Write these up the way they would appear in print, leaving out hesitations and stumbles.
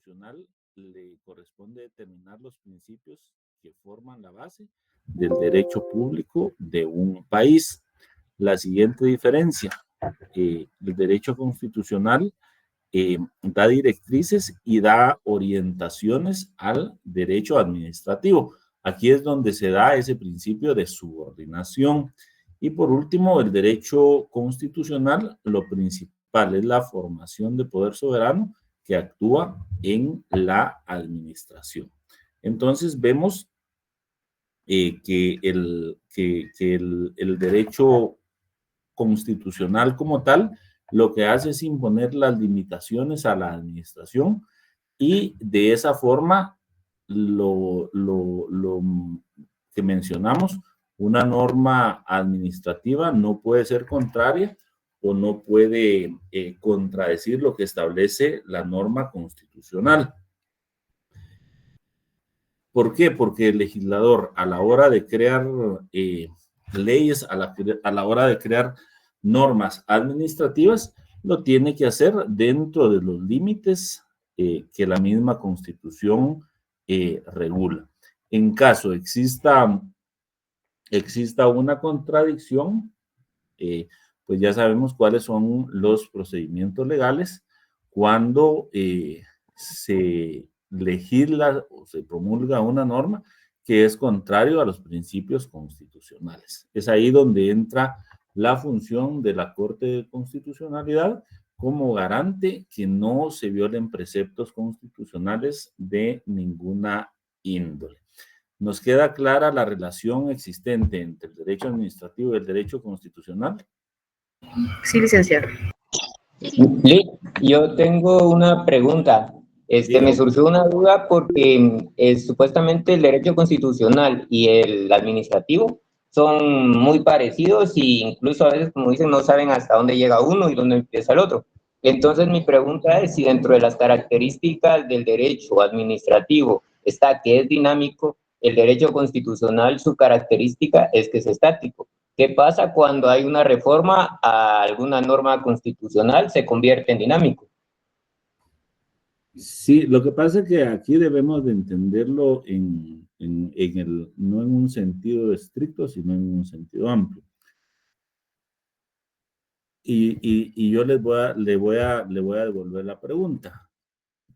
constitucional le corresponde determinar los principios que forman la base del derecho público de un país. La siguiente diferencia, el derecho constitucional da directrices y da orientaciones al derecho administrativo. Aquí es donde se da ese principio de subordinación. Y por último, el derecho constitucional, lo principal es la formación de poder soberano que actúa en la administración. Entonces vemos que el derecho constitucional como tal lo que hace es imponer las limitaciones a la administración y de esa forma lo que mencionamos, una norma administrativa no puede ser contraria o no puede contradecir lo que establece la norma constitucional. ¿Por qué? Porque el legislador a la hora de crear leyes, a la hora de crear normas administrativas, lo tiene que hacer dentro de los límites que la misma Constitución regula. En caso exista una contradicción, pues ya sabemos cuáles son los procedimientos legales cuando se legisla o se promulga una norma que es contrario a los principios constitucionales. Es ahí donde entra la función de la Corte de Constitucionalidad como garante que no se violen preceptos constitucionales de ninguna índole. ¿Nos queda clara la relación existente entre el derecho administrativo y el derecho constitucional? Sí, licenciado. Yo tengo una pregunta. Me surgió una duda porque supuestamente el derecho constitucional y el administrativo son muy parecidos e incluso a veces, como dicen, no saben hasta dónde llega uno y dónde empieza el otro. Entonces mi pregunta es si dentro de las características del derecho administrativo está que es dinámico, el derecho constitucional, su característica es que es estático. ¿Qué pasa cuando hay una reforma a alguna norma constitucional? Se convierte en dinámico. Sí, lo que pasa es que aquí debemos de entenderlo no en un sentido estricto, sino en un sentido amplio. Y yo le voy a devolver la pregunta.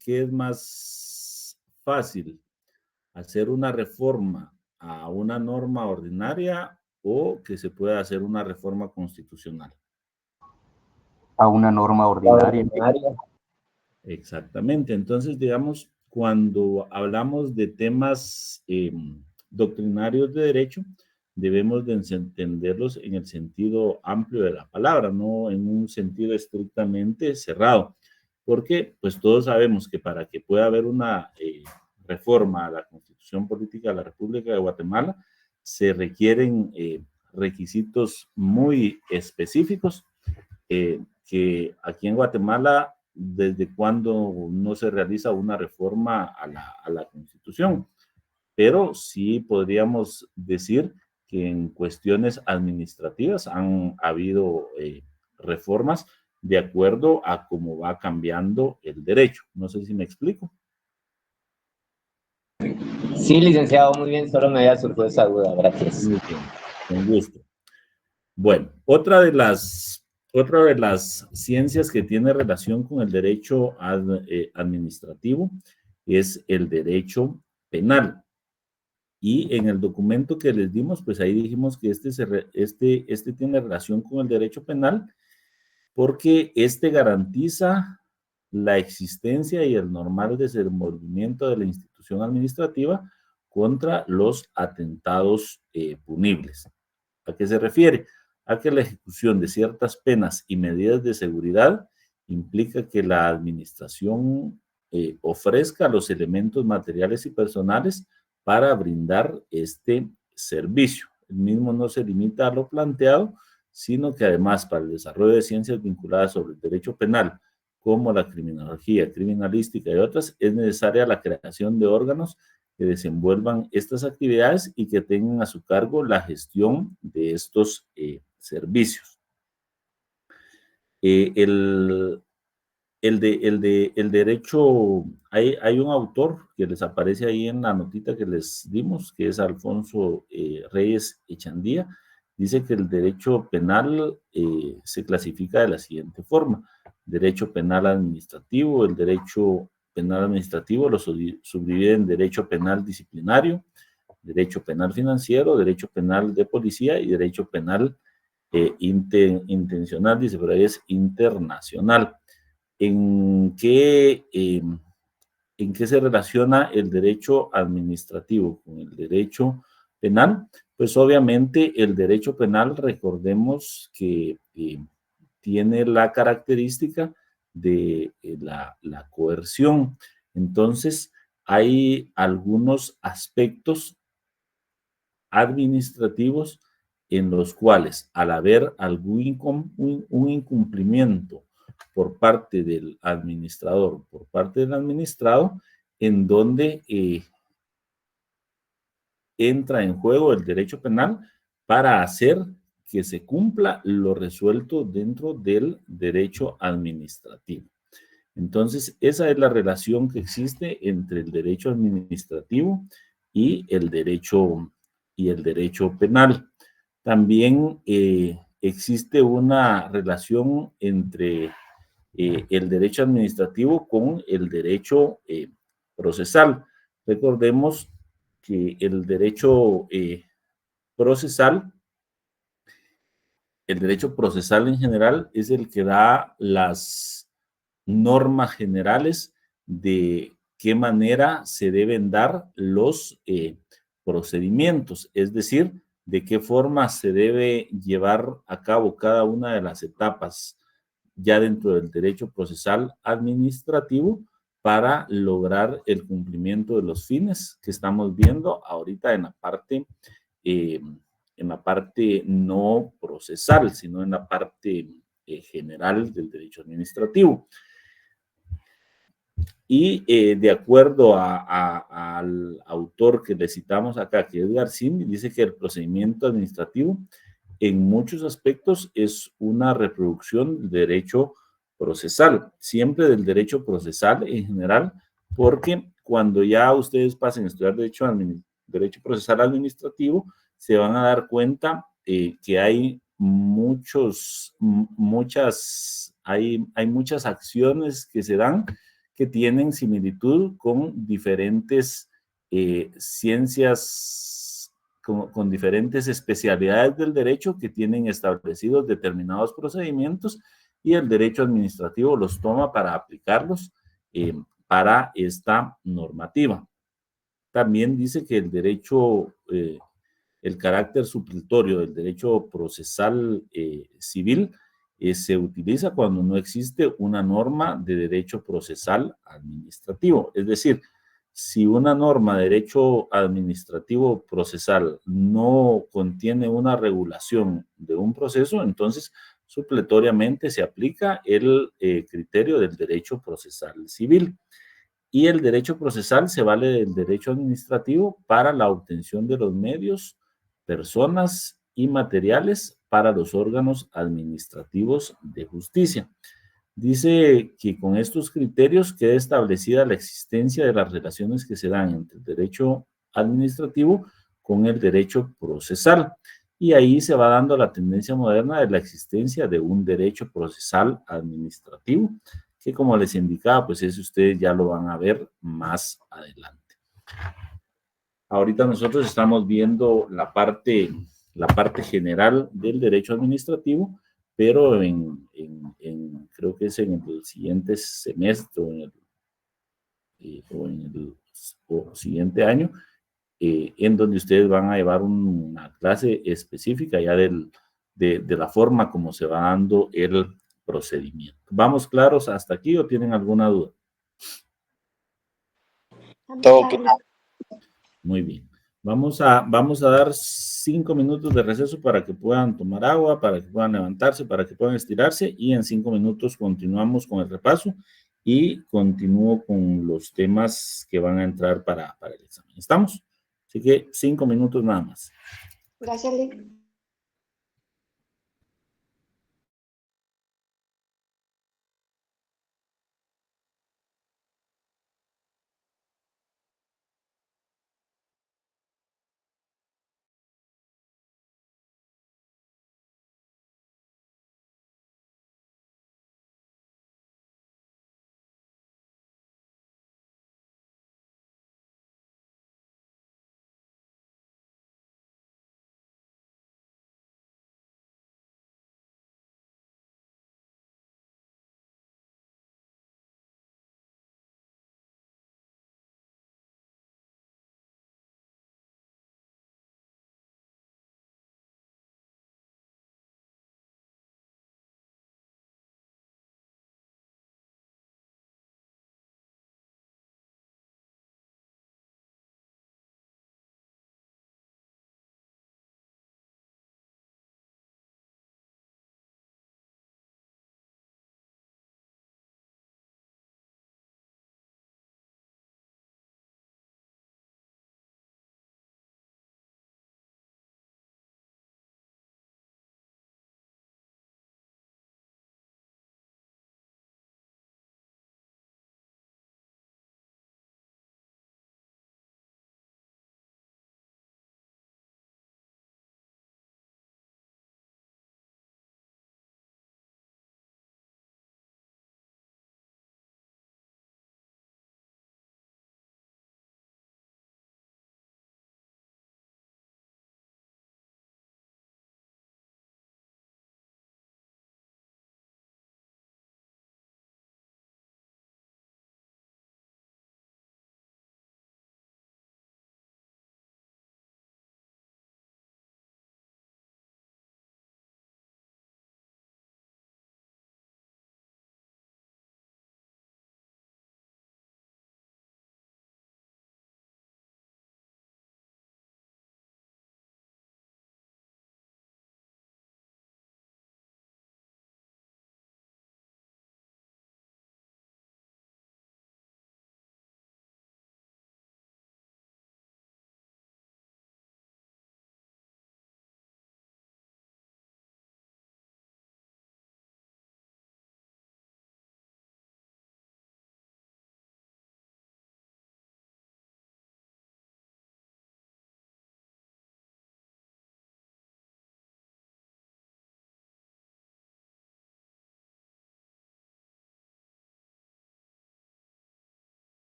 ¿Qué es más fácil? ¿Hacer una reforma a una norma ordinaria o que se pueda hacer una reforma constitucional? A una norma ordinaria. Exactamente. Entonces, digamos, cuando hablamos de temas doctrinarios de derecho, debemos de entenderlos en el sentido amplio de la palabra, no en un sentido estrictamente cerrado. Porque, pues todos sabemos que para que pueda haber una reforma a la Constitución Política de la República de Guatemala, se requieren requisitos muy específicos que aquí en Guatemala, desde cuando no se realiza una reforma a la Constitución. Pero sí podríamos decir que en cuestiones administrativas han habido reformas de acuerdo a cómo va cambiando el derecho. No sé si me explico. Sí, licenciado, muy bien, solo me había surgido esa duda, gracias. Muy bien, con gusto. Bueno, otra de las ciencias que tiene relación con el derecho administrativo es el derecho penal. Y en el documento que les dimos, pues ahí dijimos que este tiene relación con el derecho penal porque este garantiza la existencia y el normal desenvolvimiento de la institución administrativa contra los atentados punibles. ¿A qué se refiere? A que la ejecución de ciertas penas y medidas de seguridad implica que la administración ofrezca los elementos materiales y personales para brindar este servicio. El mismo no se limita a lo planteado, sino que además para el desarrollo de ciencias vinculadas sobre el derecho penal, como la criminología, criminalística y otras, es necesaria la creación de órganos que desenvuelvan estas actividades y que tengan a su cargo la gestión de estos servicios. El el derecho, hay un autor que les aparece ahí en la notita que les dimos, que es Alfonso Reyes Echandía. Dice que el derecho penal se clasifica de la siguiente forma: derecho penal administrativo. El derecho penal administrativo lo subdivide en derecho penal disciplinario, derecho penal financiero, derecho penal de policía y derecho penal intencional, dice, pero ahí es internacional. ¿En qué se relaciona el derecho administrativo con el derecho penal? Pues obviamente el derecho penal, recordemos que tiene la característica de la coerción. Entonces, hay algunos aspectos administrativos en los cuales, al haber un incumplimiento por parte del administrador, por parte del administrado, en donde entra en juego el derecho penal para hacer que se cumpla lo resuelto dentro del derecho administrativo. Entonces, esa es la relación que existe entre el derecho administrativo y el derecho penal. También existe una relación entre el derecho administrativo con el derecho procesal. Recordemos que el derecho procesal en general es el que da las normas generales de qué manera se deben dar los procedimientos, es decir, de qué forma se debe llevar a cabo cada una de las etapas ya dentro del derecho procesal administrativo para lograr el cumplimiento de los fines que estamos viendo ahorita en la parte no procesal, sino en la parte general del derecho administrativo. Y de acuerdo al autor que le citamos acá, que es Garcini, dice que el procedimiento administrativo en muchos aspectos es una reproducción del derecho procesal, siempre del derecho procesal en general, porque cuando ya ustedes pasen a estudiar derecho procesal administrativo, se van a dar cuenta que hay hay muchas acciones que se dan que tienen similitud con diferentes ciencias, con diferentes especialidades del derecho que tienen establecidos determinados procedimientos, y el derecho administrativo los toma para aplicarlos para esta normativa. También dice que el carácter supletorio del derecho procesal civil se utiliza cuando no existe una norma de derecho procesal administrativo. Es decir, si una norma de derecho administrativo procesal no contiene una regulación de un proceso, entonces supletoriamente se aplica el criterio del derecho procesal civil. Y el derecho procesal se vale del derecho administrativo para la obtención de los medios, personas y materiales para los órganos administrativos de justicia. Dice que con estos criterios queda establecida la existencia de las relaciones que se dan entre el derecho administrativo con el derecho procesal. Y ahí se va dando la tendencia moderna de la existencia de un derecho procesal administrativo, que como les indicaba, pues eso ustedes ya lo van a ver más adelante. Ahorita nosotros estamos viendo la parte general del derecho administrativo, pero creo que es en el siguiente semestre o en el siguiente año, en donde ustedes van a llevar una clase específica ya de la forma como se va dando el procedimiento. ¿Vamos claros hasta aquí o tienen alguna duda? Todo claro. Muy bien. Vamos a dar 5 minutos de receso para que puedan tomar agua, para que puedan levantarse, para que puedan estirarse, y en 5 minutos continuamos con el repaso y continúo con los temas que van a entrar para el examen. ¿Estamos? Así que 5 minutos nada más. Gracias, Lee.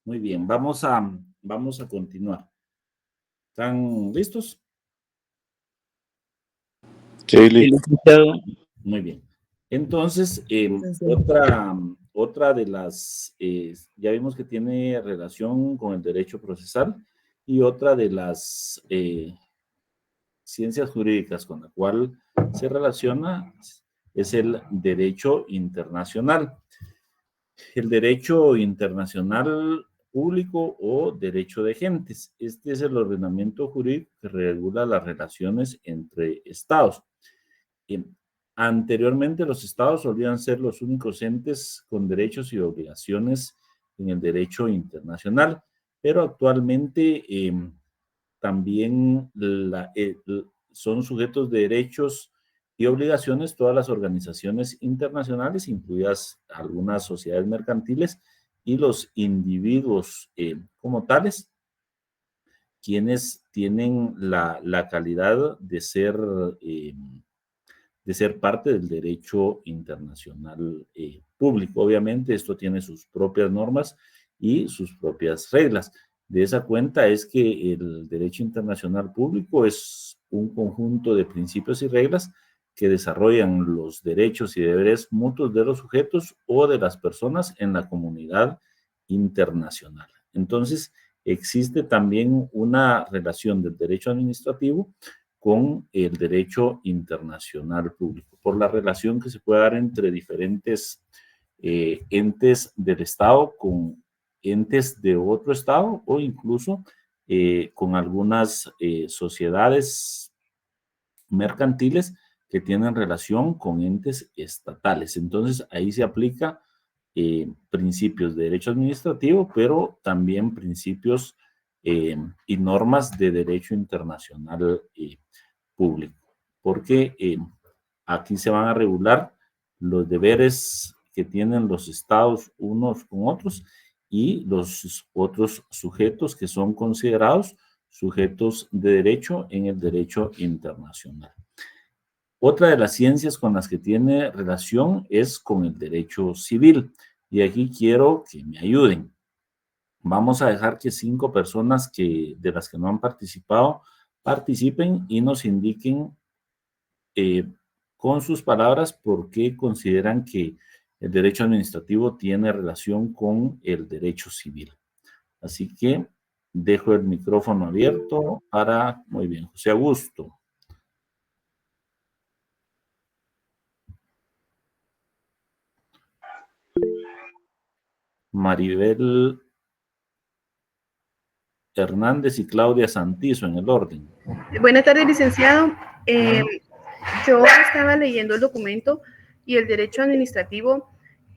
Muy bien, vamos a continuar. ¿Están listos? Sí, licenciado. Muy bien. Entonces, otra de las, ya vimos que tiene relación con el derecho procesal, y otra de las ciencias jurídicas con la cual se relaciona es el derecho internacional. El derecho internacional público o derecho de gentes. Este es el ordenamiento jurídico que regula las relaciones entre estados. Anteriormente, los estados solían ser los únicos entes con derechos y obligaciones en el derecho internacional, pero actualmente también son sujetos de derechos y obligaciones todas las organizaciones internacionales, incluidas algunas sociedades mercantiles, y los individuos como tales, quienes tienen la calidad de ser parte del derecho internacional público. Obviamente, esto tiene sus propias normas y sus propias reglas. De esa cuenta es que el derecho internacional público es un conjunto de principios y reglas que desarrollan los derechos y deberes mutuos de los sujetos o de las personas en la comunidad internacional. Entonces, existe también una relación del derecho administrativo con el derecho internacional público, por la relación que se puede dar entre diferentes entes del Estado con entes de otro Estado, o incluso con algunas sociedades mercantiles que tienen relación con entes estatales. Entonces, ahí se aplica principios de derecho administrativo, pero también principios y normas de derecho internacional público, porque aquí se van a regular los deberes que tienen los estados unos con otros y los otros sujetos que son considerados sujetos de derecho en el derecho internacional. Otra de las ciencias con las que tiene relación es con el derecho civil, y aquí quiero que me ayuden. Vamos a dejar que 5 personas de las que no han participado participen y nos indiquen con sus palabras por qué consideran que el derecho administrativo tiene relación con el derecho civil. Así que dejo el micrófono abierto para, muy bien, José Augusto. Maribel Hernández y Claudia Santizo en el orden. Buenas tardes, licenciado. Yo estaba leyendo el documento y el derecho administrativo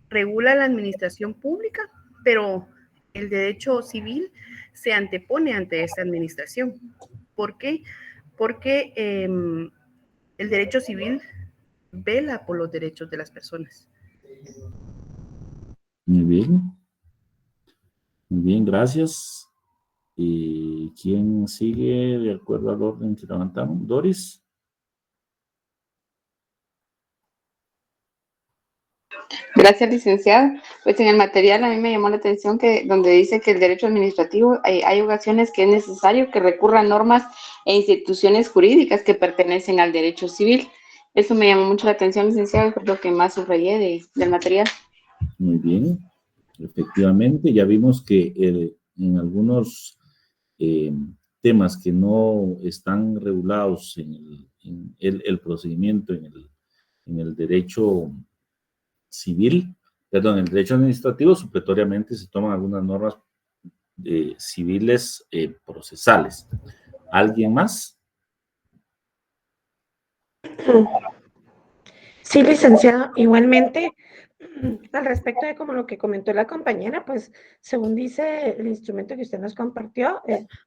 regula la administración pública, pero el derecho civil se antepone ante esta administración. ¿Por qué? Porque el derecho civil vela por los derechos de las personas. Muy bien, gracias. ¿Y quién sigue de acuerdo al orden que levantamos? Doris. Gracias, licenciado. Pues en el material a mí me llamó la atención que donde dice que el derecho administrativo hay ocasiones que es necesario que recurra a normas e instituciones jurídicas que pertenecen al derecho civil. Eso me llamó mucho la atención, licenciado, es lo que más subrayé del material. Muy bien, efectivamente, ya vimos que en algunos temas que no están regulados en el procedimiento, en el derecho civil, perdón, en el derecho administrativo, supletoriamente se toman algunas normas civiles procesales. ¿Alguien más? Sí, licenciado, igualmente, al respecto de como lo que comentó la compañera, pues según dice el instrumento que usted nos compartió,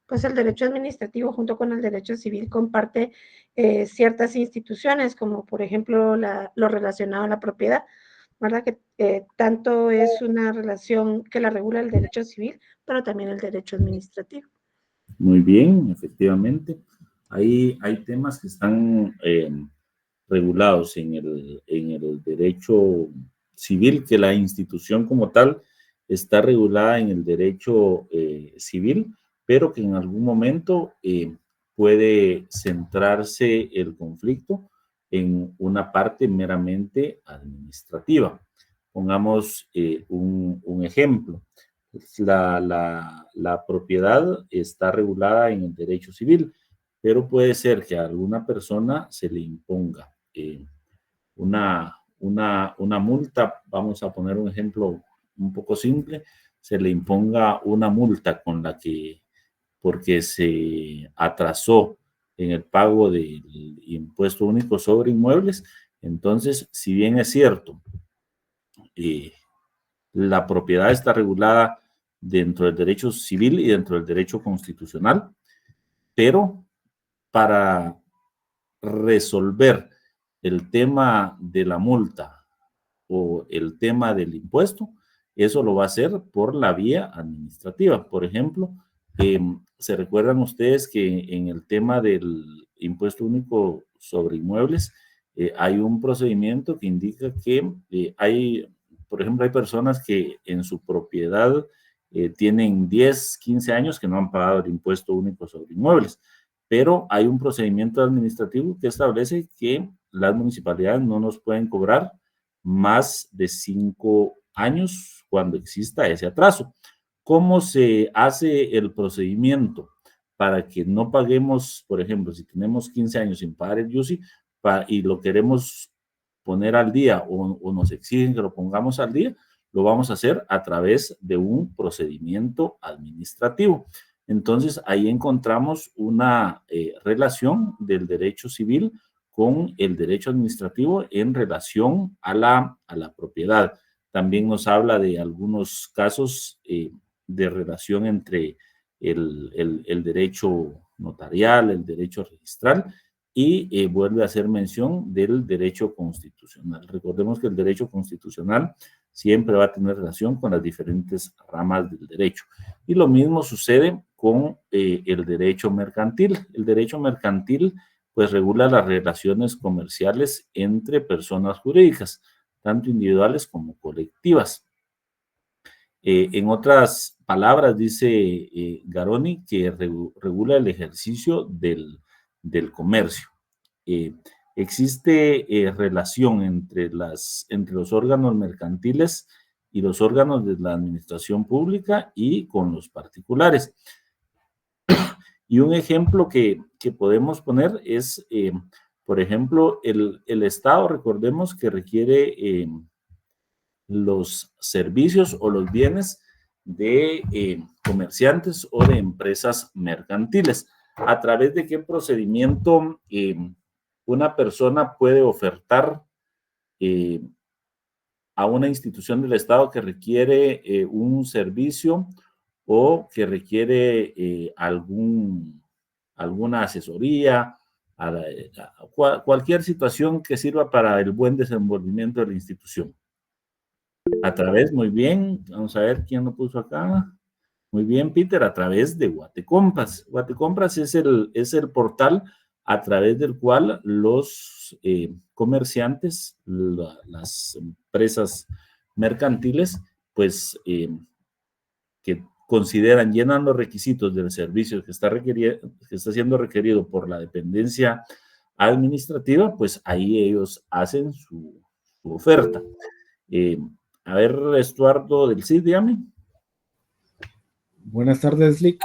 pues el derecho administrativo junto con el derecho civil comparte ciertas instituciones, como por ejemplo lo relacionado a la propiedad, ¿verdad? Que tanto es una relación que la regula el derecho civil, pero también el derecho administrativo. Muy bien, efectivamente. Hay temas que están regulados en el derecho civil, que la institución como tal está regulada en el derecho civil, pero que en algún momento puede centrarse el conflicto en una parte meramente administrativa. Pongamos un ejemplo. La propiedad está regulada en el derecho civil, pero puede ser que a alguna persona se le imponga una multa. Vamos a poner un ejemplo un poco simple. Se le imponga una multa con la que, porque se atrasó en el pago del impuesto único sobre inmuebles. Entonces, si bien es cierto, la propiedad está regulada dentro del derecho civil y dentro del derecho constitucional, pero para resolver el tema de la multa o el tema del impuesto, eso lo va a hacer por la vía administrativa. Por ejemplo, ¿se recuerdan ustedes que en el tema del impuesto único sobre inmuebles hay un procedimiento que indica que por ejemplo, hay personas que en su propiedad tienen 10, 15 años que no han pagado el impuesto único sobre inmuebles, pero hay un procedimiento administrativo que establece que las municipalidades no nos pueden cobrar más de 5 años cuando exista ese atraso. ¿Cómo se hace el procedimiento para que no paguemos, por ejemplo, si tenemos 15 años sin pagar el IUCI y lo queremos poner al día o nos exigen que lo pongamos al día? Lo vamos a hacer a través de un procedimiento administrativo. Entonces, ahí encontramos una relación del derecho civil con el derecho administrativo en relación a la propiedad. También nos habla de algunos casos de relación entre el derecho notarial, el derecho registral, y vuelve a hacer mención del derecho constitucional. Recordemos que el derecho constitucional siempre va a tener relación con las diferentes ramas del derecho. Y lo mismo sucede con el derecho mercantil. El derecho mercantil pues regula las relaciones comerciales entre personas jurídicas, tanto individuales como colectivas. En otras palabras, dice Garoni, que regula el ejercicio del comercio. Existe relación entre los órganos mercantiles y los órganos de la administración pública y con los particulares. Y un ejemplo que podemos poner es, por ejemplo, el Estado, recordemos que requiere los servicios o los bienes de comerciantes o de empresas mercantiles. ¿A través de qué procedimiento una persona puede ofertar a una institución del Estado que requiere un servicio o que requiere alguna asesoría, cualquier situación que sirva para el buen desenvolvimiento de la institución? A través, muy bien, vamos a ver quién lo puso acá. Muy bien, Peter, a través de Guatecompras. Guatecompras es el portal a través del cual los comerciantes, las empresas mercantiles, pues que consideran, llenan los requisitos del servicio que está siendo requerido por la dependencia administrativa, pues ahí ellos hacen su oferta. A ver, Estuardo del CID, dígame. Buenas tardes, Lick.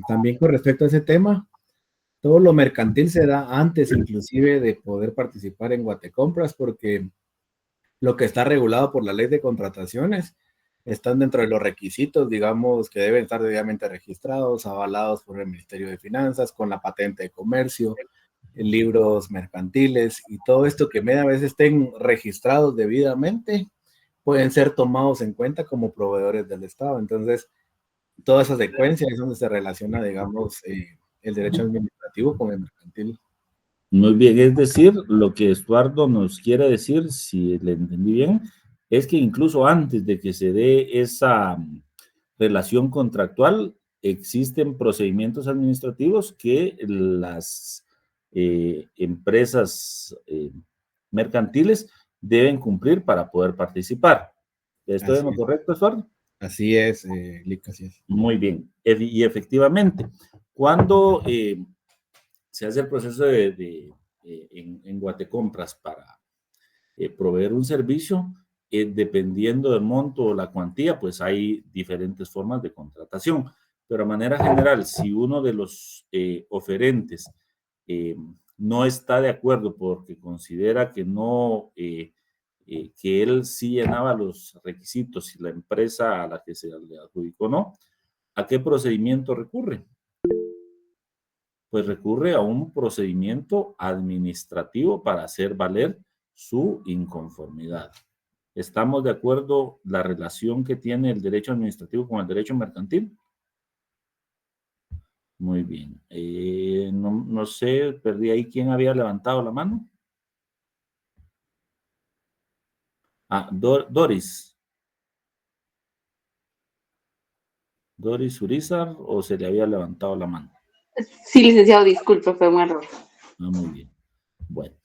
También con respecto a ese tema, todo lo mercantil se da antes inclusive de poder participar en Guatecompras, porque lo que está regulado por la ley de contrataciones están dentro de los requisitos, digamos, que deben estar debidamente registrados, avalados por el Ministerio de Finanzas, con la patente de comercio, libros mercantiles y todo esto que media vez estén registrados debidamente, pueden ser tomados en cuenta como proveedores del Estado. Entonces, toda esa secuencia es donde se relaciona, digamos, el derecho administrativo con el mercantil. Muy bien, es decir, lo que Estuardo nos quiere decir, si le entendí bien, es que incluso antes de que se dé esa relación contractual, existen procedimientos administrativos que las empresas mercantiles deben cumplir para poder participar. ¿Estoy en lo correcto, Estuardo? Así es, Lick, así es. Muy bien. Y efectivamente, cuando se hace el proceso en Guatecompras para proveer un servicio, dependiendo del monto o la cuantía, pues hay diferentes formas de contratación. Pero de manera general, si uno de los oferentes no está de acuerdo porque considera que no, que él sí llenaba los requisitos y la empresa a la que se le adjudicó no, ¿a qué procedimiento recurre? Pues recurre a un procedimiento administrativo para hacer valer su inconformidad. ¿Estamos de acuerdo la relación que tiene el derecho administrativo con el derecho mercantil? Muy bien. No sé, perdí ahí quién había levantado la mano. Ah, Doris. Doris Urizar, o se le había levantado la mano. Sí, licenciado, disculpe, fue un error. Ah, muy bien. Bueno,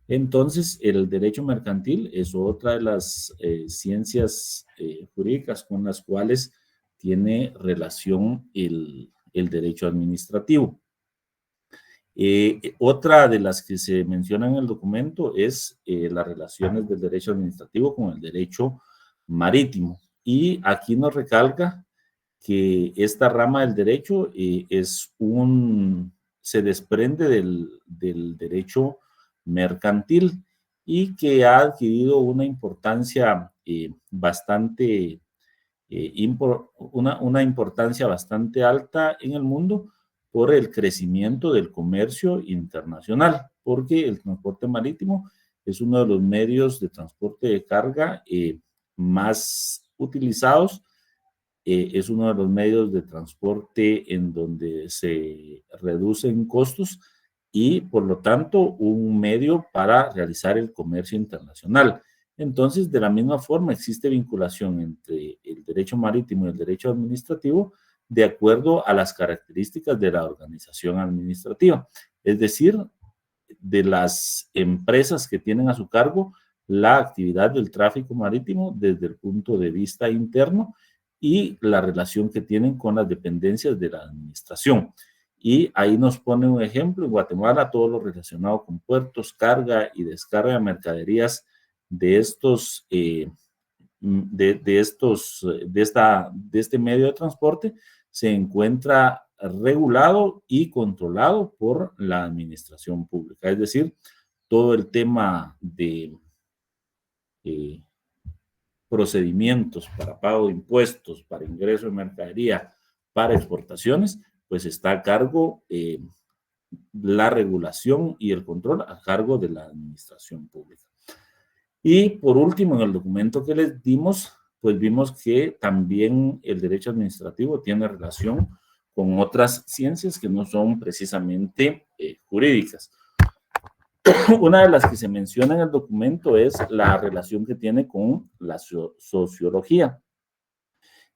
entonces el derecho mercantil es otra de las ciencias jurídicas con las cuales tiene relación el derecho administrativo. Otra de las que se menciona en el documento es las relaciones del derecho administrativo con el derecho marítimo. Y aquí nos recalca que esta rama del derecho se desprende del derecho mercantil y que ha adquirido una importancia una importancia bastante alta en el mundo por el crecimiento del comercio internacional, porque el transporte marítimo es uno de los medios de transporte de carga más utilizados. Es uno de los medios de transporte en donde se reducen costos y, por lo tanto, un medio para realizar el comercio internacional. Entonces, de la misma forma, existe vinculación entre el derecho marítimo y el derecho administrativo de acuerdo a las características de la organización administrativa. Es decir, de las empresas que tienen a su cargo la actividad del tráfico marítimo desde el punto de vista interno y la relación que tienen con las dependencias de la administración. Y ahí nos pone un ejemplo, en Guatemala, todo lo relacionado con puertos, carga y descarga de mercaderías de este medio de transporte se encuentra regulado y controlado por la administración pública. Es decir, todo el tema de procedimientos para pago de impuestos, para ingreso de mercadería, para exportaciones, pues está a cargo la regulación y el control a cargo de la administración pública. Y por último, en el documento que les dimos, pues vimos que también el derecho administrativo tiene relación con otras ciencias que no son precisamente jurídicas. Una de las que se menciona en el documento es la relación que tiene con la sociología.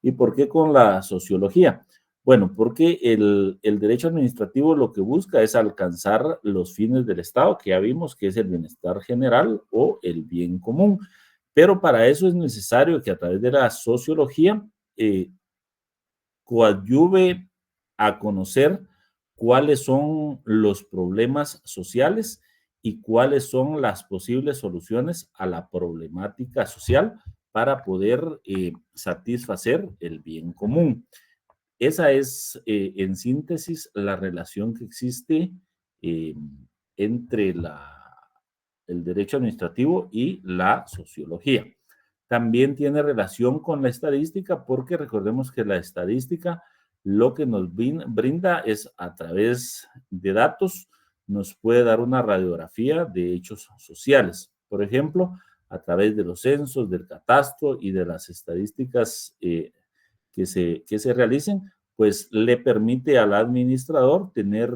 ¿Y por qué con la sociología? Bueno, porque el derecho administrativo lo que busca es alcanzar los fines del Estado, que ya vimos que es el bienestar general o el bien común. Pero para eso es necesario que a través de la sociología coadyuve a conocer cuáles son los problemas sociales y cuáles son las posibles soluciones a la problemática social para poder satisfacer el bien común. Esa es, en síntesis, la relación que existe entre el derecho administrativo y la sociología. También tiene relación con la estadística porque recordemos que la estadística lo que nos brinda es a través de datos, nos puede dar una radiografía de hechos sociales. Por ejemplo, a través de los censos, del catastro y de las estadísticas que se realicen, pues le permite al administrador tener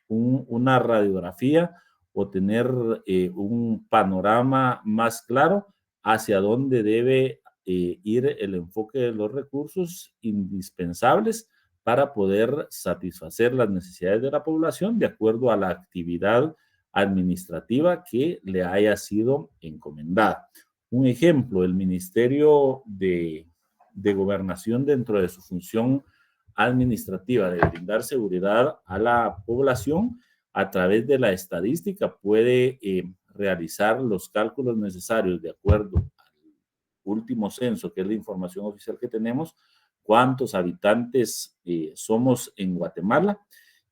una radiografía o tener un panorama más claro hacia dónde debe ir el enfoque de los recursos indispensables para poder satisfacer las necesidades de la población de acuerdo a la actividad administrativa que le haya sido encomendada. Un ejemplo, el Ministerio de de gobernación dentro de su función administrativa de brindar seguridad a la población, a través de la estadística puede realizar los cálculos necesarios de acuerdo al último censo, que es la información oficial que tenemos, cuántos habitantes somos en Guatemala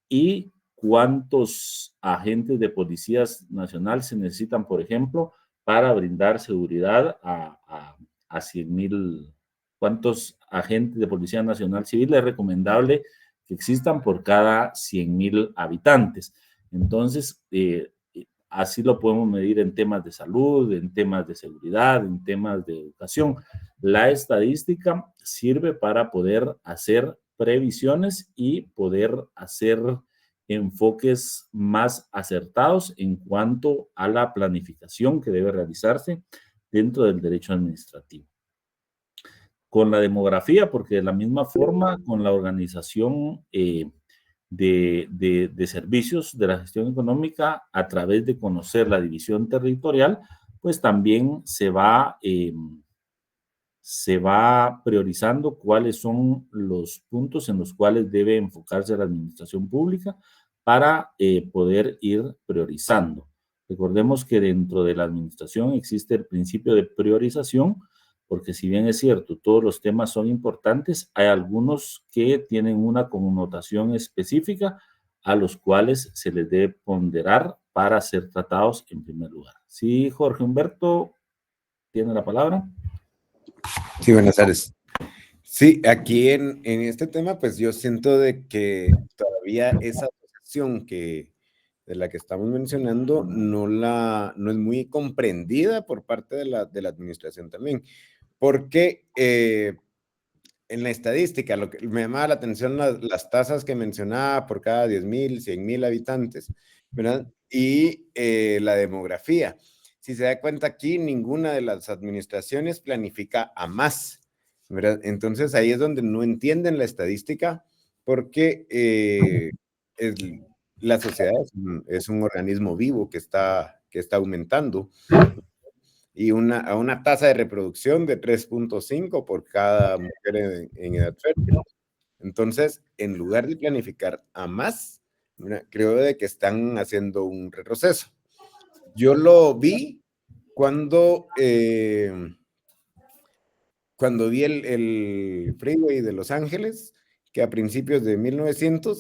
y cuántos agentes de Policía Nacional se necesitan, por ejemplo, para brindar seguridad a 100,000. ¿Cuántos agentes de Policía Nacional Civil es recomendable que existan por cada 100,000 habitantes? Entonces, así lo podemos medir en temas de salud, en temas de seguridad, en temas de educación. La estadística sirve para poder hacer previsiones y poder hacer enfoques más acertados en cuanto a la planificación que debe realizarse dentro del derecho administrativo. Con la demografía, porque de la misma forma, con la organización de servicios de la gestión económica, a través de conocer la división territorial, pues también se va priorizando cuáles son los puntos en los cuales debe enfocarse la administración pública para poder ir priorizando. Recordemos que dentro de la administración existe el principio de priorización, porque si bien es cierto, todos los temas son importantes, hay algunos que tienen una connotación específica a los cuales se les debe ponderar para ser tratados en primer lugar. Sí, Jorge Humberto, tiene la palabra. Sí, buenas tardes. Sí, aquí en este tema, pues yo siento de que todavía esa asociación de la que estamos mencionando no es muy comprendida por parte de la administración también, porque en la estadística, lo que me llamaba la atención las tasas que mencionaba por cada 10,000, 100,000 habitantes, ¿verdad? Y la demografía. Si se da cuenta aquí, ninguna de las administraciones planifica a más, ¿verdad? Entonces ahí es donde no entienden la estadística, porque la sociedad es un organismo vivo que está aumentando, y a una tasa de reproducción de 3.5 por cada mujer en edad fértil. Entonces, en lugar de planificar a más, creo de que están haciendo un retroceso. Yo lo vi cuando vi el freeway de Los Ángeles, que a principios de 1900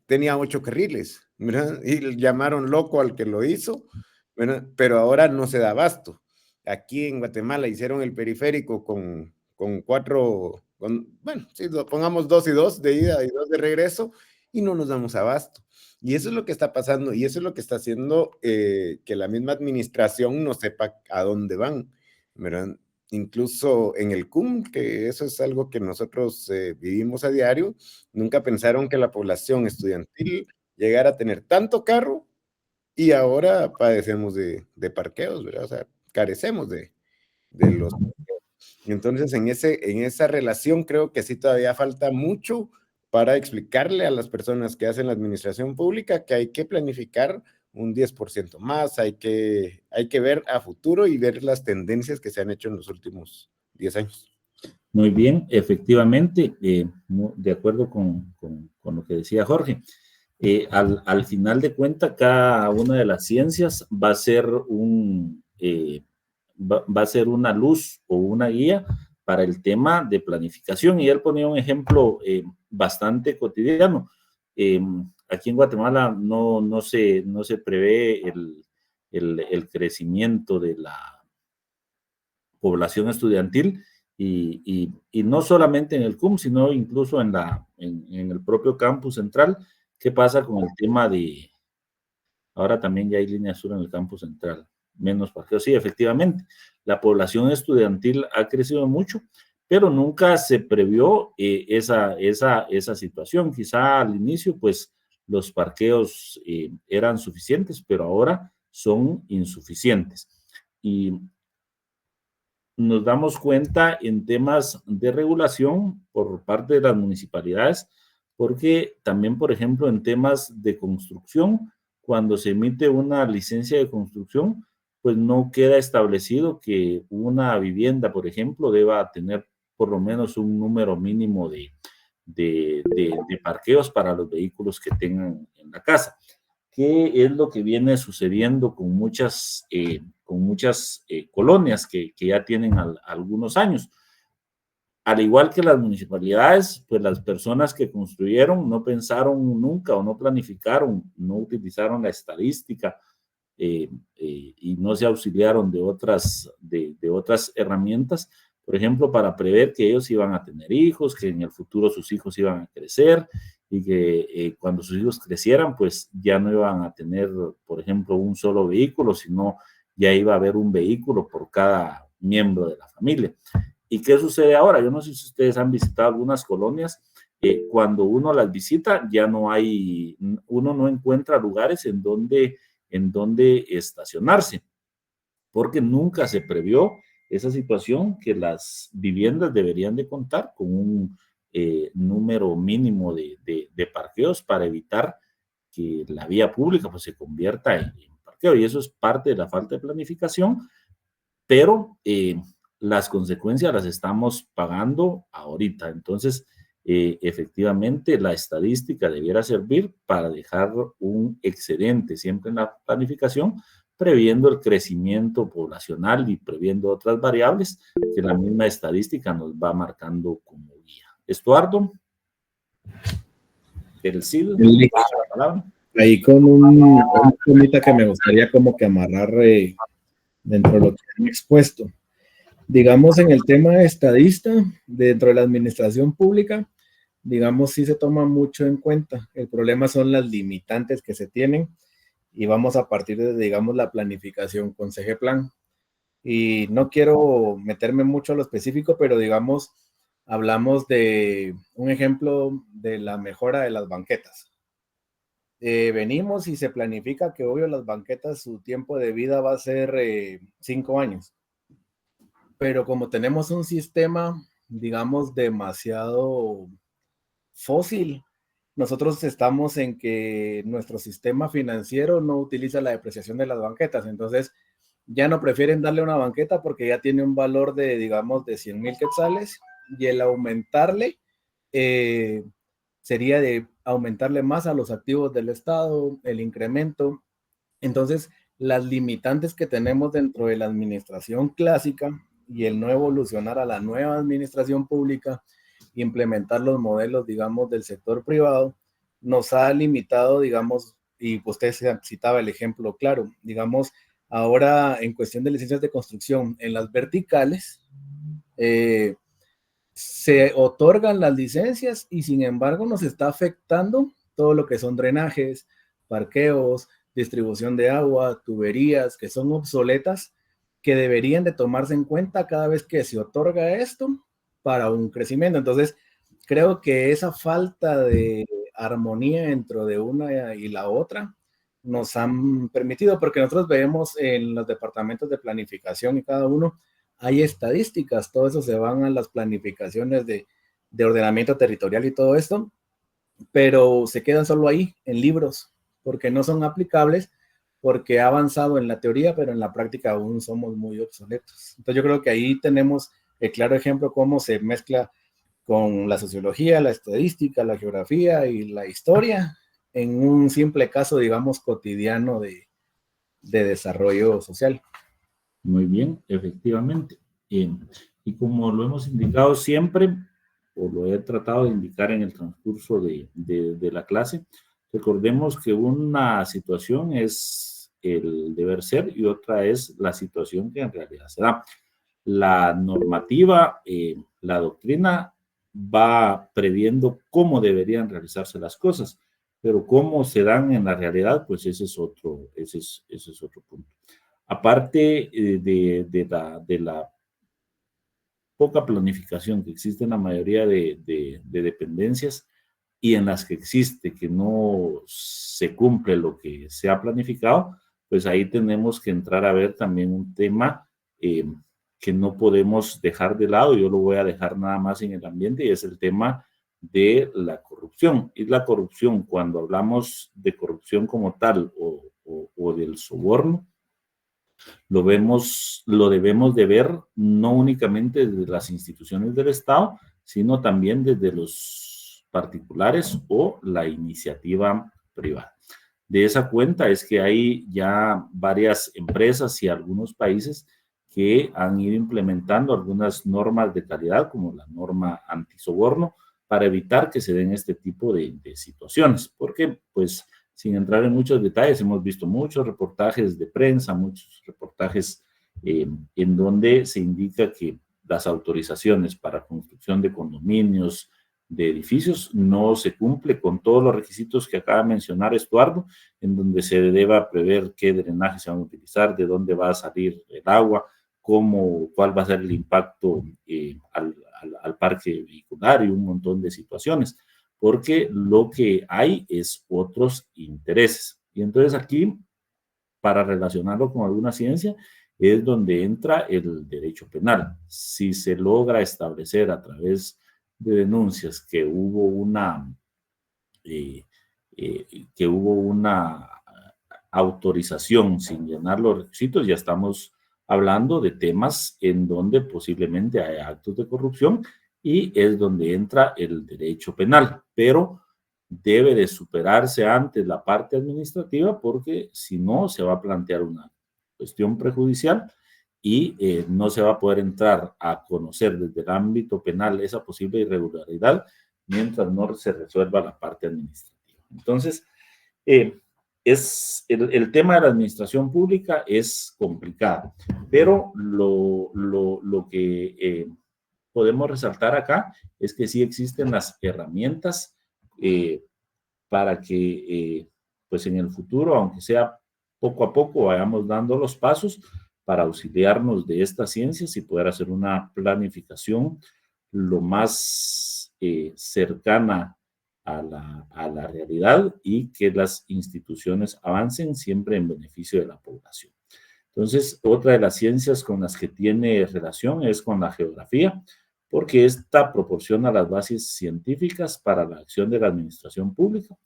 tenía 8 carriles, ¿verdad? Y llamaron loco al que lo hizo, ¿verdad? Pero ahora no se da abasto. Aquí en Guatemala hicieron el periférico con 4, bueno, sí, pongamos 2 y 2 de ida y 2 de regreso, y no nos damos abasto. Y eso es lo que está pasando, y eso es lo que está haciendo que la misma administración no sepa a dónde van, ¿verdad? Incluso en el CUM, que eso es algo que nosotros vivimos a diario, nunca pensaron que la población estudiantil llegara a tener tanto carro, y ahora padecemos de parqueos, ¿verdad? O sea, carecemos de los parqueos. Entonces, en esa relación creo que sí todavía falta mucho para explicarle a las personas que hacen la administración pública que hay que planificar un 10% más, hay que ver a futuro y ver las tendencias que se han hecho en los últimos 10 años. Muy bien, efectivamente, de acuerdo con lo que decía Jorge. Al final de cuentas, cada una de las ciencias va a ser una luz o una guía para el tema de planificación. Y él ponía un ejemplo bastante cotidiano. Aquí en Guatemala no se prevé el crecimiento de la población estudiantil, y no solamente en el CUM, sino incluso en el propio campus central. ¿Qué pasa con el tema ahora también ya hay línea sur en el campus central, menos parqueos? Sí, efectivamente, la población estudiantil ha crecido mucho, pero nunca se previó esa situación. Quizá al inicio, pues, los parqueos eran suficientes, pero ahora son insuficientes. Y nos damos cuenta en temas de regulación por parte de las municipalidades, porque también, por ejemplo, en temas de construcción, cuando se emite una licencia de construcción, pues no queda establecido que una vivienda, por ejemplo, deba tener por lo menos un número mínimo de parqueos para los vehículos que tengan en la casa, que es lo que viene sucediendo con muchas colonias que ya tienen algunos años. Al igual que las municipalidades, pues las personas que construyeron no pensaron nunca o no planificaron, no utilizaron la estadística y no se auxiliaron de otras herramientas, por ejemplo, para prever que ellos iban a tener hijos, que en el futuro sus hijos iban a crecer y que cuando sus hijos crecieran, pues ya no iban a tener, por ejemplo, un solo vehículo, sino ya iba a haber un vehículo por cada miembro de la familia. ¿Y qué sucede ahora? Yo no sé si ustedes han visitado algunas colonias. Cuando uno las visita, ya no hay, uno no encuentra lugares en donde estacionarse, porque nunca se previó esa situación que las viviendas deberían de contar con un número mínimo de parqueos para evitar que la vía pública pues, se convierta en parqueo. Y eso es parte de la falta de planificación, pero las consecuencias las estamos pagando ahorita. Entonces, efectivamente, la estadística debiera servir para dejar un excedente siempre en la planificación, previendo el crecimiento poblacional y previendo otras variables que la misma estadística nos va marcando como guía. Estuardo, el CID, la palabra. Ahí con un temita que me gustaría como que amarrar dentro de lo que han expuesto. Digamos, en el tema estadista, dentro de la administración pública, digamos, sí se toma mucho en cuenta. El problema son las limitantes que se tienen y vamos a partir de, digamos, la planificación con CGPlan. Y no quiero meterme mucho a lo específico, pero digamos, hablamos de un ejemplo de la mejora de las banquetas. Venimos y se planifica que, obvio, las banquetas, su tiempo de vida va a ser 5 años. Pero como tenemos un sistema, digamos, demasiado fósil, nosotros estamos en que nuestro sistema financiero no utiliza la depreciación de las banquetas. Entonces, ya no prefieren darle una banqueta porque ya tiene un valor de, digamos, de 100,000 quetzales, y el aumentarle sería de aumentarle más a los activos del Estado, el incremento. Entonces, las limitantes que tenemos dentro de la administración clásica y el no evolucionar a la nueva administración pública, implementar los modelos, digamos, del sector privado, nos ha limitado, digamos, y usted citaba el ejemplo claro, digamos, ahora en cuestión de licencias de construcción, en las verticales, se otorgan las licencias y sin embargo nos está afectando todo lo que son drenajes, parqueos, distribución de agua, tuberías, que son obsoletas, que deberían de tomarse en cuenta cada vez que se otorga esto para un crecimiento. Entonces, creo que esa falta de armonía dentro de una y la otra nos han permitido, porque nosotros vemos en los departamentos de planificación y cada uno hay estadísticas, todo eso se van a las planificaciones de ordenamiento territorial y todo esto, pero se quedan solo ahí, en libros, porque no son aplicables, porque ha avanzado en la teoría, pero en la práctica aún somos muy obsoletos. Entonces yo creo que ahí tenemos el claro ejemplo cómo se mezcla con la sociología, la estadística, la geografía y la historia en un simple caso, digamos, cotidiano de desarrollo social. Muy bien, efectivamente. Y como lo hemos indicado siempre, o lo he tratado de indicar en el transcurso de la clase, recordemos que una situación es el deber ser y otra es la situación que en realidad se da. La normativa, la doctrina va previendo cómo deberían realizarse las cosas, pero cómo se dan en la realidad, pues ese es otro punto. Aparte de la poca planificación que existe en la mayoría de dependencias y en las que existe que no se cumple lo que se ha planificado, pues ahí tenemos que entrar a ver también un tema que no podemos dejar de lado. Yo lo voy a dejar nada más en el ambiente y es el tema de la corrupción. Y la corrupción, cuando hablamos de corrupción como tal o del soborno, lo debemos de ver no únicamente desde las instituciones del Estado, sino también desde los particulares o la iniciativa privada. De esa cuenta es que hay ya varias empresas y algunos países que han ido implementando algunas normas de calidad, como la norma antisoborno, para evitar que se den este tipo de situaciones, porque pues sin entrar en muchos detalles, hemos visto muchos reportajes de prensa, muchos reportajes en donde se indica que las autorizaciones para construcción de condominios, de edificios, no se cumple con todos los requisitos que acaba de mencionar Estuardo, en donde se deba prever qué drenaje se van a utilizar, de dónde va a salir el agua, cuál va a ser el impacto al parque vehicular y un montón de situaciones, porque lo que hay es otros intereses. Y entonces aquí, para relacionarlo con alguna ciencia, es donde entra el derecho penal. Si se logra establecer a través de denuncias que hubo una autorización sin llenar los requisitos, ya estamos hablando de temas en donde posiblemente hay actos de corrupción y es donde entra el derecho penal, pero debe de superarse antes la parte administrativa porque si no se va a plantear una cuestión prejudicial y no se va a poder entrar a conocer desde el ámbito penal esa posible irregularidad mientras no se resuelva la parte administrativa. Entonces, el tema de la administración pública es complicado, pero lo que podemos resaltar acá es que sí existen las herramientas para que pues en el futuro, aunque sea poco a poco, vayamos dando los pasos para auxiliarnos de estas ciencias y poder hacer una planificación lo más cercana a la realidad y que las instituciones avancen siempre en beneficio de la población. Entonces, otra de las ciencias con las que tiene relación es con la geografía, porque esta proporciona las bases científicas para la acción de la administración pública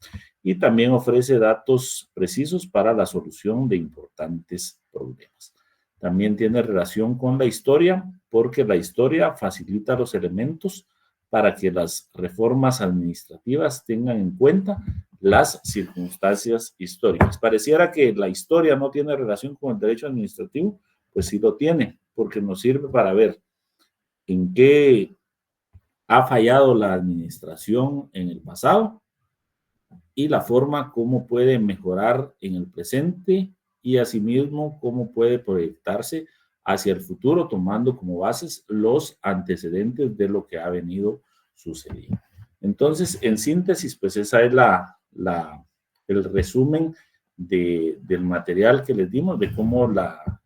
y también ofrece datos precisos para la solución de importantes problemas. También tiene relación con la historia, porque la historia facilita los elementos para que las reformas administrativas tengan en cuenta las circunstancias históricas. Pareciera que la historia no tiene relación con el derecho administrativo, pues sí lo tiene, porque nos sirve para ver en qué ha fallado la administración en el pasado y la forma como puede mejorar en el presente y asimismo cómo puede proyectarse hacia el futuro tomando como bases los antecedentes de lo que ha venido sucediendo. Entonces, en síntesis, pues esa es el resumen del material que les dimos, de cómo la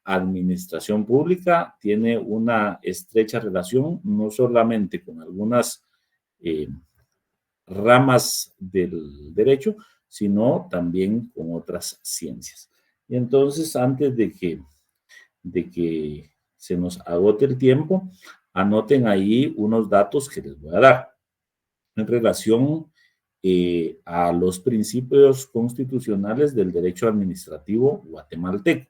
administración pública tiene una estrecha relación, no solamente con algunas ramas del derecho, sino también con otras ciencias. Y entonces, antes de que se nos agote el tiempo, anoten ahí unos datos que les voy a dar en relación a los principios constitucionales del derecho administrativo guatemalteco.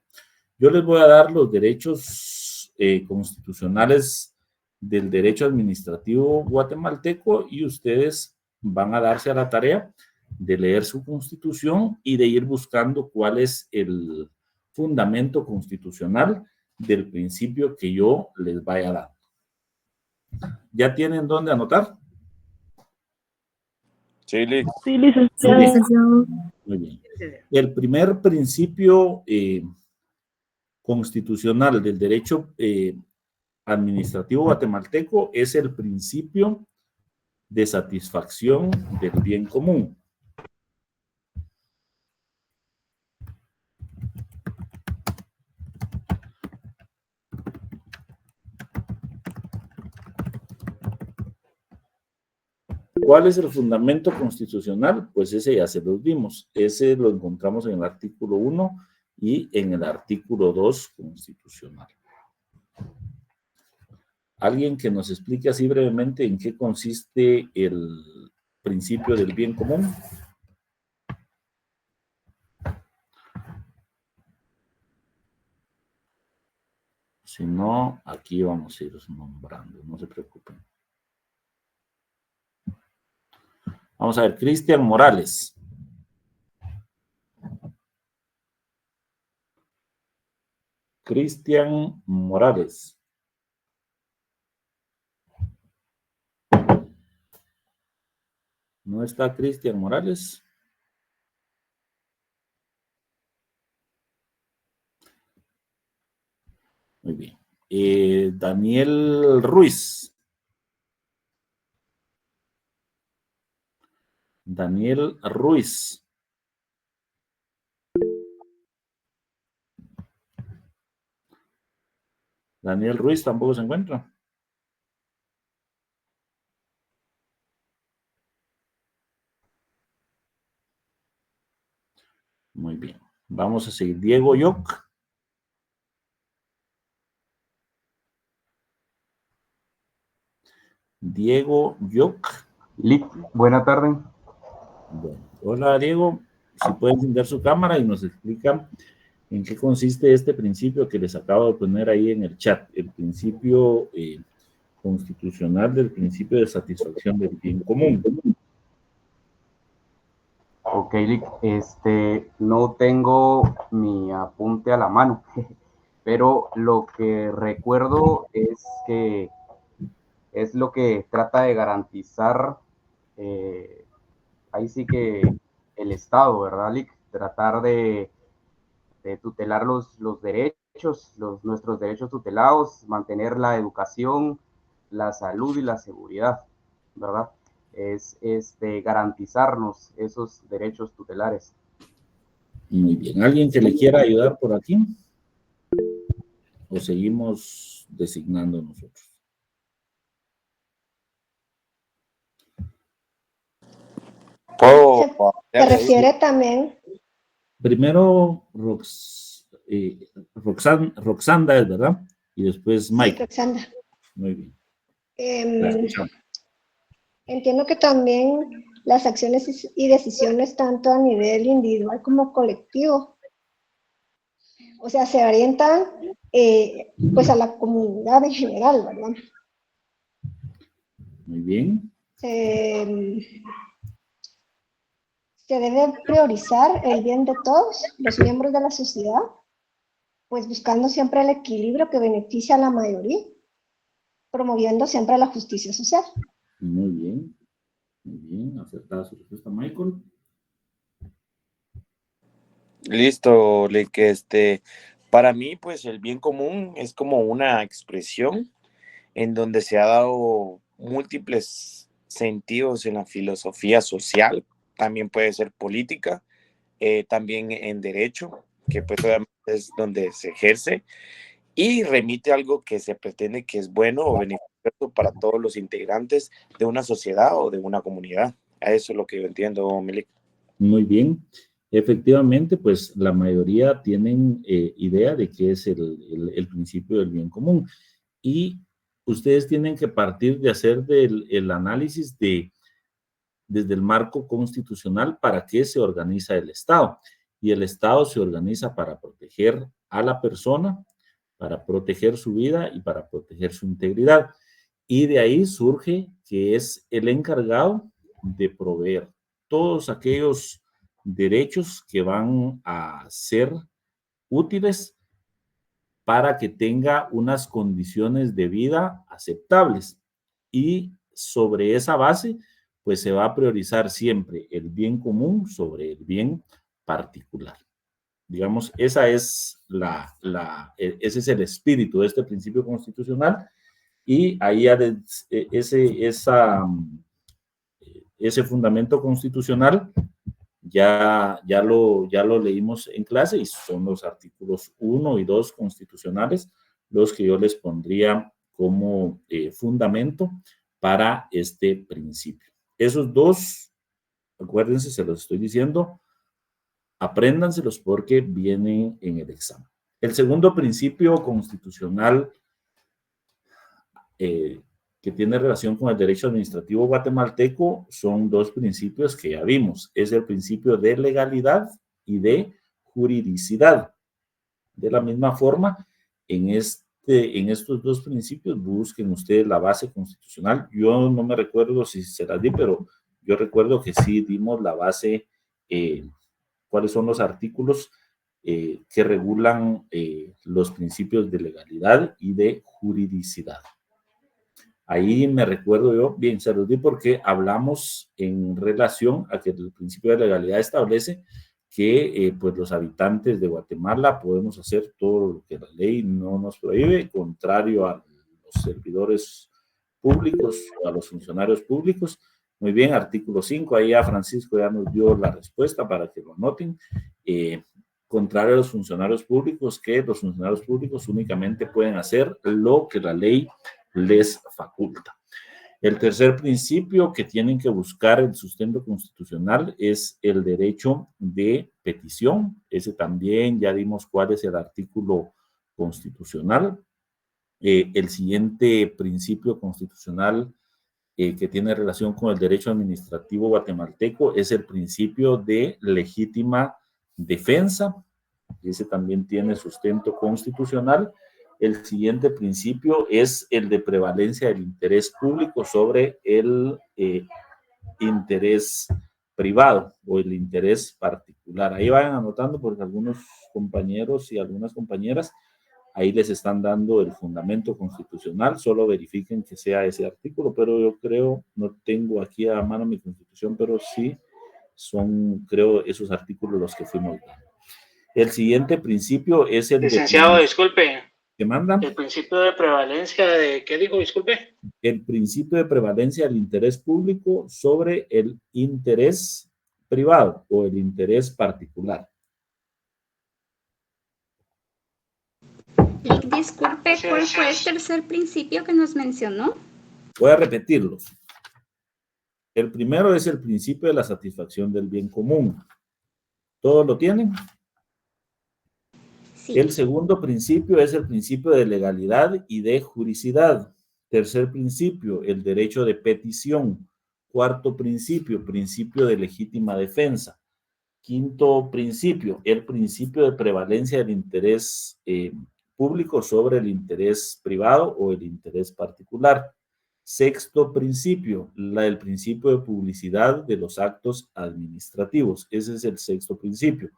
Yo les voy a dar los derechos constitucionales del derecho administrativo guatemalteco y ustedes van a darse a la tarea de leer su constitución y de ir buscando cuál es el fundamento constitucional del principio que yo les vaya a dar. ¿Ya tienen dónde anotar? Sí, licenciado. Muy bien. El primer principio constitucional del derecho administrativo guatemalteco es el principio de satisfacción del bien común. ¿Cuál es el fundamento constitucional? Pues ese ya se los dimos. Ese lo encontramos en el artículo 1 y en el artículo 2 constitucional. ¿Alguien que nos explique así brevemente en qué consiste el principio del bien común? Si no, aquí vamos a ir nombrando, no se preocupen. Vamos a ver, Cristian Morales. Cristian Morales. ¿No está Cristian Morales? Muy bien. Daniel Ruiz. Daniel Ruiz. Daniel Ruiz tampoco se encuentra. Muy bien. Vamos a seguir. Diego Yoc. Diego Yoc. Buena tarde. Bueno, hola Diego. Si puede encender su cámara y nos explica en qué consiste este principio que les acabo de poner ahí en el chat. El principio constitucional del principio de satisfacción del bien común. Ok, Lick, no tengo mi apunte a la mano, pero lo que recuerdo es que es lo que trata de garantizar, ahí sí que el Estado, ¿verdad, Lick? Tratar de tutelar los derechos, nuestros derechos tutelados, mantener la educación, la salud y la seguridad, ¿verdad? Es de garantizarnos esos derechos tutelares. Muy bien. ¿Alguien que le quiera ayudar por aquí? ¿O seguimos designando nosotros? Se refiere también. Primero Roxanda, es verdad, y después Mike. Sí, Roxanda. Muy bien. Entiendo que también las acciones y decisiones tanto a nivel individual como colectivo, o sea, se orientan pues a la comunidad en general, ¿verdad? Muy bien. Se debe priorizar el bien de todos los miembros de la sociedad, pues buscando siempre el equilibrio que beneficia a la mayoría, promoviendo siempre la justicia social. Muy bien, acertada su respuesta, Michael. Listo, que para mí, pues el bien común es como una expresión en donde se ha dado múltiples sentidos en la filosofía social, también puede ser política, también en derecho, que pues obviamente es donde se ejerce, y remite a algo que se pretende que es bueno o beneficioso para todos los integrantes de una sociedad o de una comunidad. A eso es lo que yo entiendo, Milik. Muy bien. Efectivamente, pues la mayoría tienen idea de qué es el principio del bien común. Y ustedes tienen que partir de hacer el análisis desde el marco constitucional para qué se organiza el Estado. Y el Estado se organiza para proteger a la persona, para proteger su vida y para proteger su integridad. Y de ahí surge que es el encargado de proveer todos aquellos derechos que van a ser útiles para que tenga unas condiciones de vida aceptables. Y sobre esa base, pues se va a priorizar siempre el bien común sobre el bien particular. Digamos, ese es el espíritu de este principio constitucional, y ahí ese fundamento constitucional ya lo leímos en clase, y son los artículos 1 y 2 constitucionales los que yo les pondría como fundamento para este principio. Esos dos, acuérdense, se los estoy diciendo, apréndanselos porque vienen en el examen. El segundo principio constitucional que tiene relación con el derecho administrativo guatemalteco son dos principios que ya vimos. Es el principio de legalidad y de juridicidad. De la misma forma, en en estos dos principios, busquen ustedes la base constitucional. Yo no me recuerdo si se las di, pero yo recuerdo que sí dimos la base, cuáles son los artículos que regulan los principios de legalidad y de juridicidad. Ahí me recuerdo yo, bien, se los di porque hablamos en relación a que el principio de legalidad establece que pues los habitantes de Guatemala podemos hacer todo lo que la ley no nos prohíbe, contrario a los servidores públicos o a los funcionarios públicos. Muy bien, artículo 5, ahí ya Francisco ya nos dio la respuesta para que lo anoten. Contrario a los funcionarios públicos, que los funcionarios públicos únicamente pueden hacer lo que la ley les faculta. El tercer principio que tienen que buscar el sustento constitucional es el derecho de petición. Ese también ya dimos cuál es el artículo constitucional. El siguiente principio constitucional que tiene relación con el derecho administrativo guatemalteco es el principio de legítima defensa. Ese también tiene sustento constitucional. El siguiente principio es el de prevalencia del interés público sobre el interés privado o el interés particular. Ahí vayan anotando porque algunos compañeros y algunas compañeras ahí les están dando el fundamento constitucional. Solo verifiquen que sea ese artículo, pero yo creo, no tengo aquí a mano mi constitución, pero sí son, creo, esos artículos los que fuimos dando. El siguiente principio es el Licenciado, disculpe. ¿Qué manda? El principio de prevalencia de, ¿qué dijo? Disculpe. El principio de prevalencia del interés público sobre el interés privado o el interés particular. Disculpe, ¿cuál fue el tercer principio que nos mencionó? Voy a repetirlos. El primero es el principio de la satisfacción del bien común. ¿Todos lo tienen? Sí. El segundo principio es el principio de legalidad y de juridicidad. Tercer principio, el derecho de petición. Cuarto principio, principio de legítima defensa. Quinto principio, el principio de prevalencia del interés público sobre el interés privado o el interés particular. Sexto principio, el principio de publicidad de los actos administrativos. Ese es el sexto principio.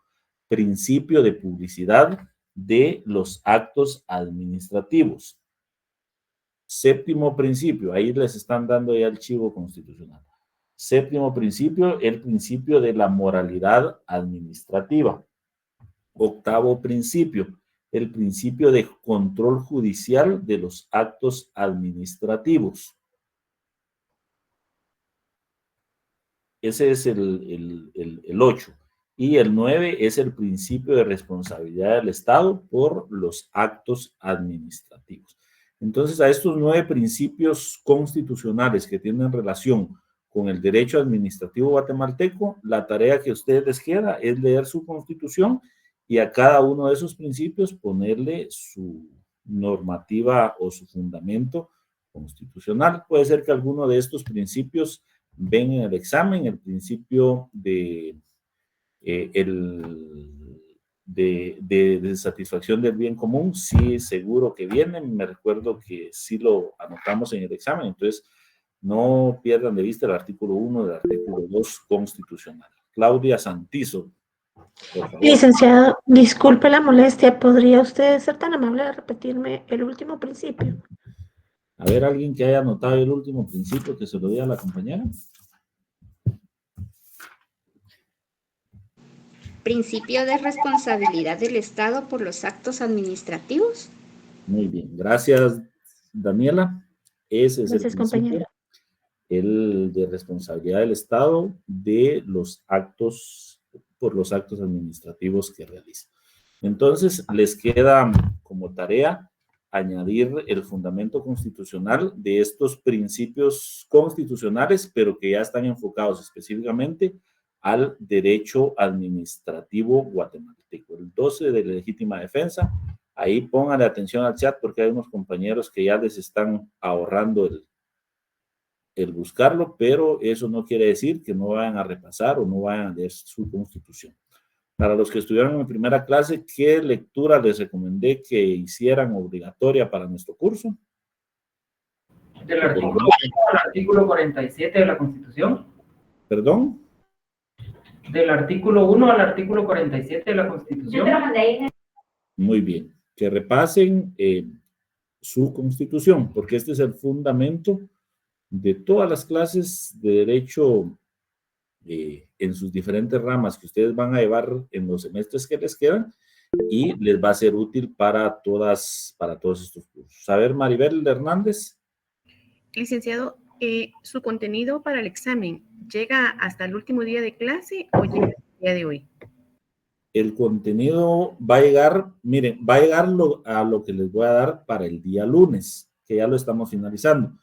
Principio de publicidad de los actos administrativos. Séptimo principio, ahí les están dando ya el chivo constitucional. Séptimo principio, el principio de la moralidad administrativa. Octavo principio, el principio de control judicial de los actos administrativos. Ese es el 8. Y el 9 es el principio de responsabilidad del Estado por los actos administrativos. Entonces, a estos 9 principios constitucionales que tienen relación con el derecho administrativo guatemalteco, la tarea que a ustedes les queda es leer su constitución y a cada uno de esos principios ponerle su normativa o su fundamento constitucional. Puede ser que alguno de estos principios ven en el examen, el principio de satisfacción del bien común, sí, seguro que viene. Me recuerdo que sí lo anotamos en el examen, entonces no pierdan de vista el artículo 1 del artículo 2 constitucional. Claudia Santizo, por favor. Licenciado, disculpe la molestia, ¿podría usted ser tan amable de repetirme el último principio? A ver, alguien que haya anotado el último principio que se lo diga a la compañera. Principio de responsabilidad del Estado por los actos administrativos. Muy bien, gracias, Daniela. Ese es Gracias, el principio, compañera. El de responsabilidad del Estado de los actos, por los actos administrativos que realiza. Entonces, les queda como tarea añadir el fundamento constitucional de estos principios constitucionales, pero que ya están enfocados específicamente al derecho administrativo guatemalteco. El 12 de legítima defensa, ahí pónganle atención al chat porque hay unos compañeros que ya les están ahorrando el buscarlo, pero eso no quiere decir que no vayan a repasar o no vayan a leer su constitución. Para los que estuvieron en primera clase, ¿qué lectura les recomendé que hicieran obligatoria para nuestro curso? Del artículo 1 al artículo 47 de la Constitución. ¿Perdón? Del artículo 1 al artículo 47 de la Constitución. Muy bien. Que repasen su Constitución, porque este es el fundamento de todas las clases de Derecho en sus diferentes ramas que ustedes van a llevar en los semestres que les quedan, y les va a ser útil para todos estos cursos. A ver, Maribel Hernández. Licenciado, ¿su contenido para el examen llega hasta el último día de clase o llega el día de hoy? El contenido va a llegar, miren, va a llegar a lo que les voy a dar para el día lunes, que ya lo estamos finalizando.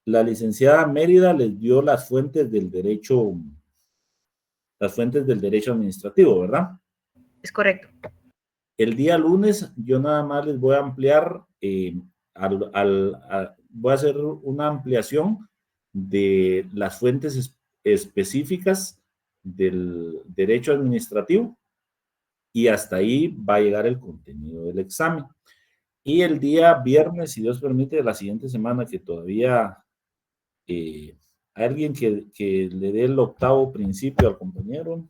La licenciada Mérida les dio las fuentes del derecho administrativo, ¿verdad? Es correcto. El día lunes yo nada más les voy a ampliar, voy a hacer una ampliación de las fuentes específicas del derecho administrativo, y hasta ahí va a llegar el contenido del examen. Y el día viernes, si Dios permite, de la siguiente semana, que todavía hay alguien que le dé el octavo principio al compañero.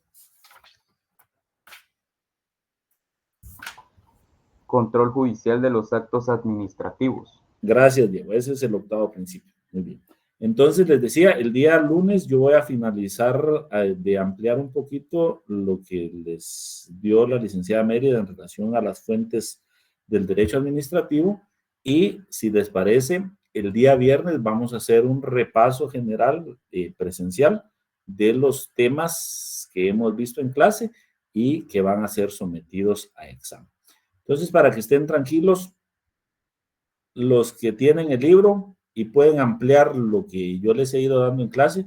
Control judicial de los actos administrativos. Gracias, Diego. Ese es el octavo principio. Muy bien. Entonces, les decía, el día lunes yo voy a finalizar de ampliar un poquito lo que les dio la licenciada Mérida en relación a las fuentes del derecho administrativo, y si les parece, el día viernes vamos a hacer un repaso general presencial de los temas que hemos visto en clase y que van a ser sometidos a examen. Entonces, para que estén tranquilos, los que tienen el libro y pueden ampliar lo que yo les he ido dando en clase,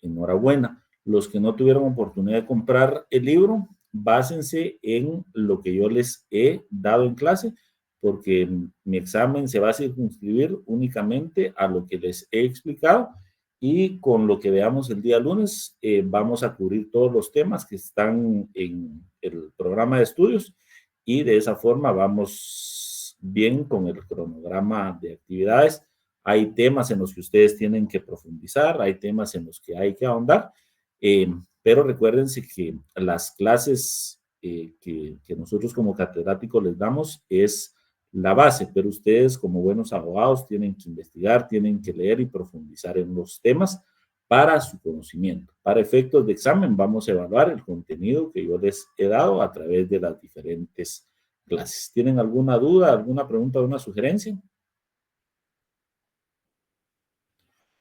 enhorabuena. Los que no tuvieron oportunidad de comprar el libro, básense en lo que yo les he dado en clase, porque mi examen se va a circunscribir únicamente a lo que les he explicado, y con lo que veamos el día lunes vamos a cubrir todos los temas que están en el programa de estudios, y de esa forma vamos bien con el cronograma de actividades. Hay temas en los que ustedes tienen que profundizar, hay temas en los que hay que ahondar, pero recuérdense que las clases que nosotros como catedráticos les damos es la base, pero ustedes como buenos abogados tienen que investigar, tienen que leer y profundizar en los temas para su conocimiento. Para efectos de examen vamos a evaluar el contenido que yo les he dado a través de las diferentes clases. ¿Tienen alguna duda, alguna pregunta o una sugerencia?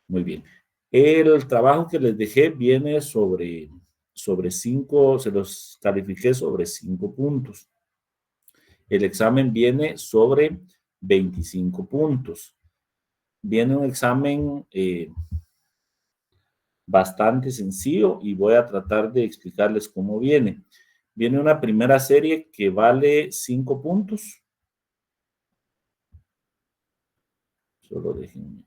Muy bien. El trabajo que les dejé viene sobre 5, se los califiqué sobre 5 puntos. El examen viene sobre 25 puntos. Viene un examen bastante sencillo y voy a tratar de explicarles cómo viene. Viene una primera serie que vale 5 puntos. Solo déjenme.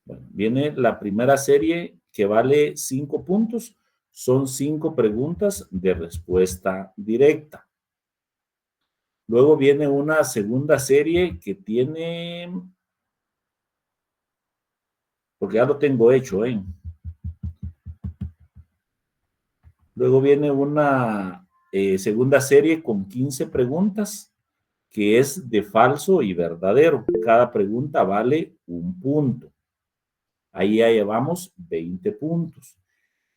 Bueno, viene la primera serie que vale 5 puntos. Son 5 preguntas de respuesta directa. Luego viene una segunda serie que tiene, porque ya lo tengo hecho, Luego viene una segunda serie con 15 preguntas, que es de falso y verdadero. Cada pregunta vale 1 punto. Ahí ya llevamos 20 puntos.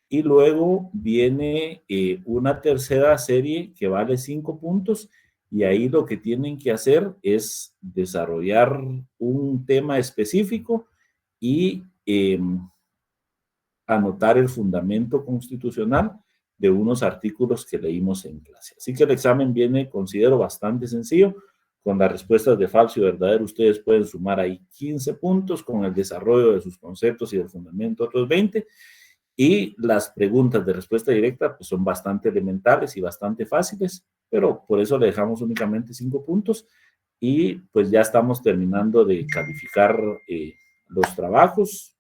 Y luego viene una tercera serie que vale 5 puntos, y ahí lo que tienen que hacer es desarrollar un tema específico y anotar el fundamento constitucional de unos artículos que leímos en clase. Así que el examen viene, considero, bastante sencillo. Con las respuestas de falso y verdadero, ustedes pueden sumar ahí 15 puntos, con el desarrollo de sus conceptos y del fundamento otros 20. Y las preguntas de respuesta directa pues son bastante elementales y bastante fáciles, pero por eso le dejamos únicamente 5 puntos. Y pues ya estamos terminando de calificar los trabajos.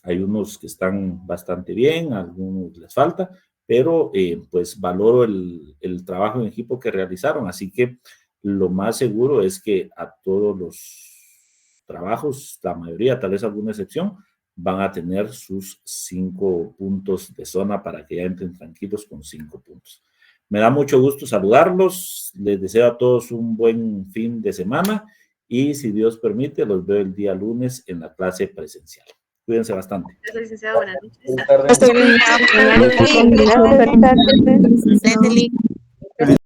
Hay unos que están bastante bien, algunos les falta, pero pues valoro el trabajo en equipo que realizaron, así que lo más seguro es que a todos los trabajos, la mayoría, tal vez alguna excepción, van a tener sus 5 puntos de zona para que ya entren tranquilos con 5 puntos. Me da mucho gusto saludarlos, les deseo a todos un buen fin de semana y si Dios permite, los veo el día lunes en la clase presencial. Cuídense bastante. Gracias, licenciado. Buenas noches. Buenas tardes.